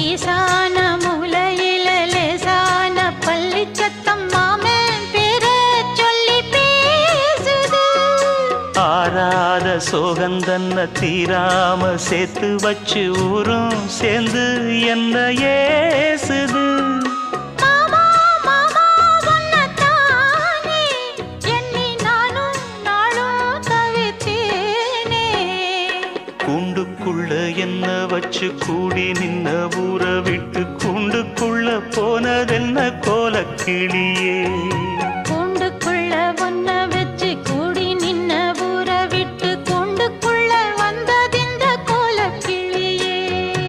ஈசான மூலையில லேசான பள்ளி சத்தம் மாமன் பேர சொல்லி பேசுது. ஆறாத சோகந்தன்ன தீராம சேர்த்து வச்சு ஊரும் சேர்ந்து என்ன ஏசுது. கூண்டுக்குள்ள என்ன வச்சு கூடி நின்ன ஊரை விட்டு கூண்டுக்குள்ள போனதென்ன கோலக்கிளியே.